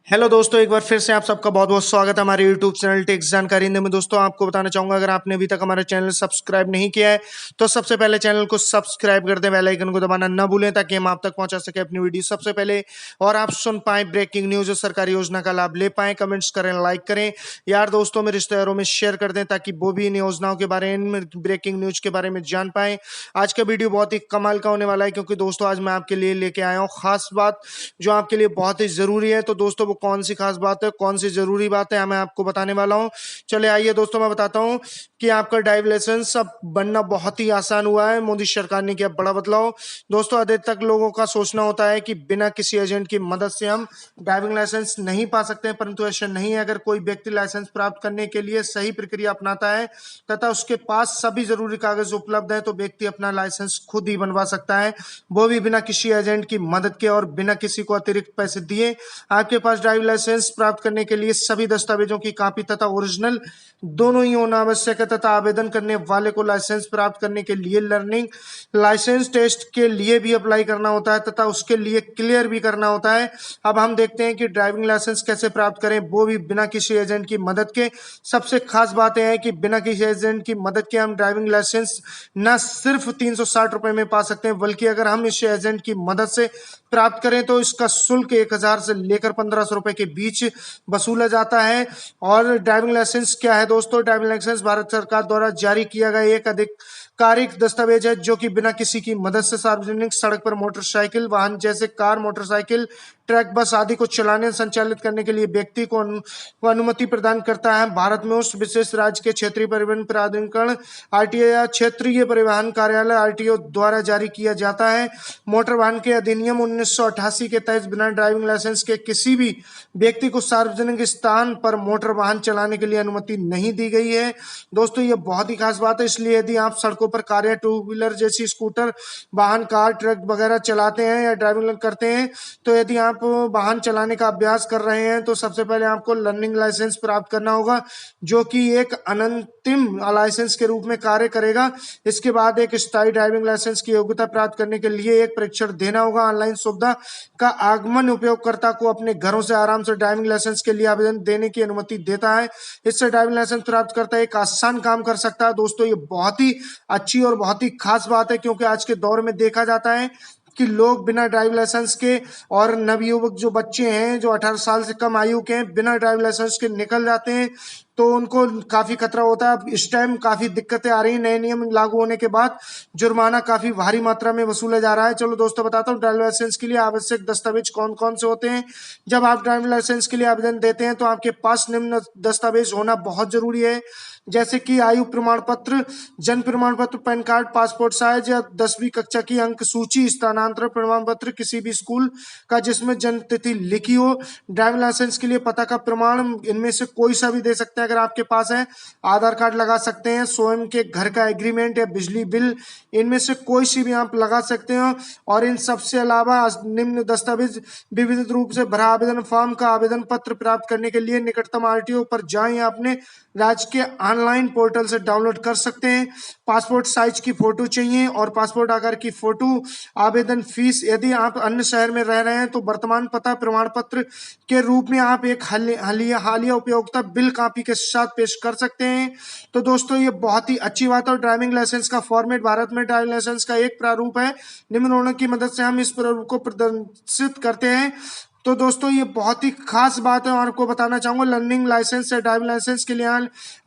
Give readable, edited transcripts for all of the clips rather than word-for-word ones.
Hello दोस्तों, एक बार फिर से आप सबका बहुत बहुत स्वागत है हमारे यूट्यूब चैनल टेक्स जानकारी हिंदी में। दोस्तों, आपको बताना चाहूंगा, अगर आपने अभी तक हमारा चैनल सब्सक्राइब नहीं किया है तो सबसे पहले चैनल को सब्सक्राइब कर दें, बेल आइकन को दबाना न भूलें ताकि हम आप तक पहुंचा सके अपनी वीडियो सबसे पहले और आप सुन पाए ब्रेकिंग न्यूज और सरकारी योजना का लाभ ले पाए। कमेंट्स करें, लाइक करें, यार दोस्तों में, रिश्तेदारों में शेयर कर दें ताकि वो भी इन योजनाओं के बारे में, ब्रेकिंग न्यूज के बारे में जान पाए। आज का वीडियो बहुत ही कमाल का होने वाला है क्योंकि दोस्तों आज मैं आपके लिए लेके आया हूँ खास बात जो आपके लिए बहुत ही जरूरी है। तो दोस्तों, वो कौन सी खास बात है, कौन सी जरूरी बात है, मैं आपको बताने वाला हूं। चले आइए दोस्तों, मैं बताता हूं कि आपका ड्राइविंग लाइसेंस अब बनना बहुत ही आसान हुआ है। मोदी सरकार ने किया बड़ा बदलाव। दोस्तों, अधिक तक लोगों का सोचना होता है कि बिना किसी एजेंट की मदद से हम ड्राइविंग लाइसेंस नहीं पा सकते, परंतु ऐसा नहीं है। अगर कोई व्यक्ति लाइसेंस प्राप्त करने के लिए सही प्रक्रिया अपनाता है तथा उसके पास सभी जरूरी कागज उपलब्ध है तो व्यक्ति अपना लाइसेंस खुद ही बनवा सकता है, वो भी बिना किसी एजेंट की मदद के और बिना किसी को अतिरिक्त पैसे दिए। आपके पास ड्राइविंग लाइसेंस प्राप्त करने के लिए सभी दस्तावेजों की कॉपी तथा ओरिजिनल दोनों ही होना आवश्यक है तथा आवेदन करने वाले को लाइसेंस प्राप्त करने के लिए लर्निंग लाइसेंस टेस्ट के लिए भी अप्लाई करना होता है तथा उसके लिए क्लियर भी करना होता है। अब हम देखते हैं कि ड्राइविंग लाइसेंस कैसे प्राप्त करें, वो भी बिना किसी एजेंट की मदद के। सबसे खास बात यह है कि बिना किसी एजेंट की मदद के हम ड्राइविंग लाइसेंस न सिर्फ 360 रुपए में पा सकते हैं, बल्कि अगर हम इस एजेंट की मदद से प्राप्त करें तो इसका शुल्क 1000 से लेकर 1500 रुपए के बीच वसूला जाता है। और ड्राइविंग लाइसेंस क्या है दोस्तों? ड्राइविंग लाइसेंस भारत सरकार द्वारा जारी किया गया एक आधिकारिक दस्तावेज है जो कि बिना किसी की मदद से सार्वजनिक सड़क पर मोटरसाइकिल वाहन जैसे कार, मोटरसाइकिल, ट्रक, बस आदि को चलाने संचालित करने के लिए व्यक्ति को अनुमति प्रदान करता है। भारत में उस विशेष राज्य के क्षेत्रीय परिवहन प्राधिकरण आरटीओ या क्षेत्रीय परिवहन कार्यालय आरटीओ द्वारा जारी किया जाता है। मोटर वाहन के अधिनियम 1988 के तहत बिना ड्राइविंग लाइसेंस के किसी भी व्यक्ति को सार्वजनिक स्थान पर मोटर वाहन चलाने के लिए अनुमति नहीं दी गई है। दोस्तों, ये बहुत ही खास बात है, इसलिए यदि आप सड़कों पर कार या टू व्हीलर जैसी स्कूटर वाहन, कार, ट्रक वगैरह चलाते हैं या ड्राइविंग करते हैं तो यदि आप वाहन चलाने का अभ्यास कर रहे हैं तो सबसे पहले आपको लर्निंग लाइसेंस प्राप्त करना होगा जो कि एक अनंतिम लाइसेंस के रूप में कार्य करेगा। इसके बाद एक स्थायी ड्राइविंग लाइसेंस की योग्यता प्राप्त करने के लिए एक परीक्षण देना होगा। ऑनलाइन सुविधा का आगमन उपयोगकर्ता को अपने घरों से आराम से ड्राइविंग लाइसेंस के लिए आवेदन देने की अनुमति देता है। इससे ड्राइविंग लाइसेंस प्राप्त करता एक आसान काम कर सकता है। दोस्तों, ये बहुत ही अच्छी और बहुत ही खास बात है क्योंकि आज के दौर में देखा जाता है कि लोग बिना ड्राइविंग लाइसेंस के और नवयुवक जो बच्चे हैं जो 18 साल से कम आयु के हैं बिना ड्राइविंग लाइसेंस के निकल जाते हैं तो उनको काफी खतरा होता है। अब इस टाइम काफी दिक्कतें आ रही हैं, नए नियम लागू होने के बाद जुर्माना काफी भारी मात्रा में वसूला जा रहा है। चलो दोस्तों, बताता हूँ ड्राइविंग लाइसेंस के लिए आवश्यक दस्तावेज कौन कौन से होते हैं। जब आप ड्राइविंग लाइसेंस के लिए आवेदन देते हैं तो आपके पास निम्न दस्तावेज होना बहुत जरूरी है, जैसे कि आयु प्रमाण पत्र, जन्म प्रमाण पत्र, पैन कार्ड, पासपोर्ट साइज या 10वीं कक्षा की अंक सूची, स्थानांतरण प्रमाण पत्र किसी भी स्कूल का जिसमें जन्म तिथि लिखी हो। ड्राइविंग लाइसेंस के लिए पता का प्रमाण इनमें से कोई सा भी दे सकते हैं अगर आपके पास है। आधार कार्ड लगा सकते हैं, स्वयं के घर का एग्रीमेंट या बिजली बिल, इनमें से कोई सी भी आप लगा सकते हो। और इन सबसे अलावा निम्न दस्तावेज विविध रूप से भरा आवेदन फॉर्म का आवेदन पत्र प्राप्त करने के लिए निकटतम आरटीओ पर जाएं या अपने राज्य के ऑनलाइन पोर्टल से डाउनलोड कर सकते हैं। पासपोर्ट साइज की फोटो चाहिए और पासपोर्ट आकार की फोटो। आवेदन फीस, यदि आप अन्य शहर में रह रहे हैं तो वर्तमान पता प्रमाण पत्र के रूप में आप एक हालिया उपयोगिता बिल कॉपी के साथ पेश कर सकते हैं। तो दोस्तों, ये बहुत ही अच्छी बात है। और ड्राइविंग लाइसेंस का फॉर्मेट, भारत में ड्राइविंग लाइसेंस का एक प्रारूप है, निम्न की मदद से हम इस प्रारूप को प्रदर्शित करते हैं। तो दोस्तों, ये बहुत ही खास बात है और आपको बताना चाहूंगा लर्निंग लाइसेंस या ड्राइविंग लाइसेंस के लिए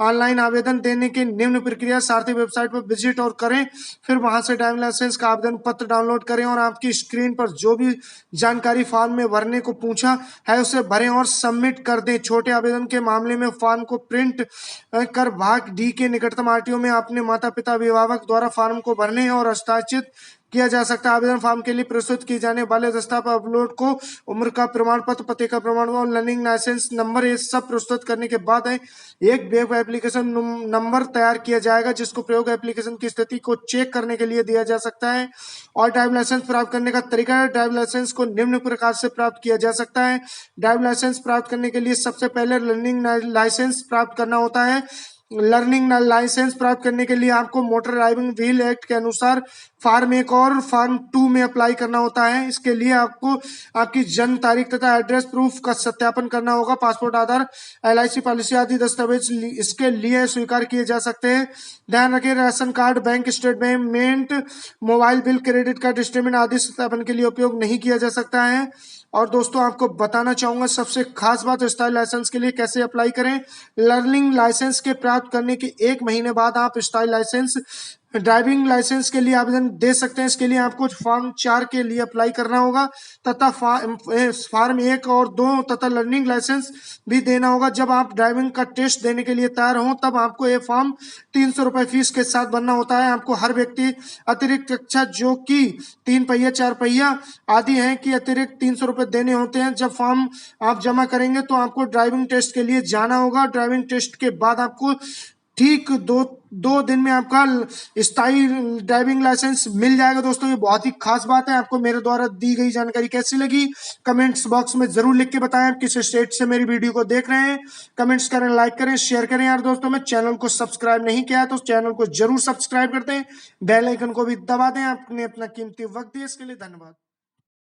ऑनलाइन आवेदन देने की निम्न प्रक्रिया। सारथी वेबसाइट पर विजिट और करें, फिर वहां से ड्राइविंग लाइसेंस का आवेदन पत्र डाउनलोड करें और आपकी स्क्रीन पर जो भी जानकारी फॉर्म में भरने को पूछा है उसे भरें और सबमिट कर दें। छोटे आवेदन के मामले में फॉर्म को प्रिंट कर भाग डी के निकटतम आरटीओ में अपने माता पिता अभिभावक द्वारा फॉर्म को भरने और हस्ताक्षरित किया जा सकता है। आवेदन फॉर्म के लिए प्रस्तुत किए जाने वाले दस्तावेज अपलोड को उम्र का प्रमाण पत्र, पते का प्रमाण पत्र और लर्निंग लाइसेंस नंबर, ये सब प्रस्तुत करने के बाद एक वेब एप्लीकेशन नंबर तैयार किया जाएगा जिसको प्रयोग एप्लीकेशन की स्थिति को चेक करने के लिए दिया जा सकता है। और ड्राइविंग लाइसेंस प्राप्त करने का तरीका है। ड्राइविंग लाइसेंस को निम्न प्रकार से प्राप्त किया जा सकता है। ड्राइविंग लाइसेंस प्राप्त करने के लिए सबसे पहले लर्निंग लाइसेंस प्राप्त करना होता है। लर्निंग लाइसेंस प्राप्त करने के लिए आपको मोटर ड्राइविंग व्हील एक्ट के अनुसार फॉर्म 1 और फॉर्म 2 में अप्लाई करना होता है। इसके लिए आपको आपकी जन्म तारीख तथा एड्रेस प्रूफ का सत्यापन करना होगा। पासपोर्ट, आधार, LIC पॉलिसी आदि दस्तावेज इसके लिए स्वीकार किए जा सकते हैं। ध्यान रखें, ration card, bank statement, mobile bill, credit card statement आदि सत्यापन के लिए उपयोग नहीं किया जा सकता है। और दोस्तों आपको बताना चाहूंगा सबसे खास बात, स्टाइल लाइसेंस के लिए कैसे अप्लाई करें। लर्निंग लाइसेंस के प्राप्त करने के 1 महीने बाद आप स्टाइल लाइसेंस, ड्राइविंग लाइसेंस के लिए आवेदन दे सकते हैं। इसके लिए आपको फॉर्म 4 के लिए अप्लाई करना होगा तथा फॉर्म 1 और 2 तथा लर्निंग लाइसेंस भी देना होगा। जब आप ड्राइविंग का टेस्ट देने के लिए तैयार हों तब आपको ये फॉर्म 300 रुपये फीस के साथ भरना होता है। आपको हर व्यक्ति अतिरिक्त कक्षा जो कि 3 पहिया 4 पहिया आदि हैं कि अतिरिक्त 300 रुपये देने होते हैं। जब फॉर्म आप जमा करेंगे तो आपको ड्राइविंग टेस्ट के लिए जाना होगा। ड्राइविंग टेस्ट के बाद आपको ठीक दो दिन में आपका स्थायी ड्राइविंग लाइसेंस मिल जाएगा। दोस्तों ये बहुत ही खास बात है। आपको मेरे द्वारा दी गई जानकारी कैसी लगी कमेंट्स बॉक्स में जरूर लिख के बताएं। आप किस स्टेट से मेरी वीडियो को देख रहे हैं, कमेंट्स करें, लाइक करें, शेयर करें। यार दोस्तों, मैं चैनल को सब्सक्राइब नहीं किया है तो चैनल को जरूर सब्सक्राइब कर दें, बेल आइकन को भी दबा दें। आपने अपना कीमती वक्त दिया इसके लिए धन्यवाद।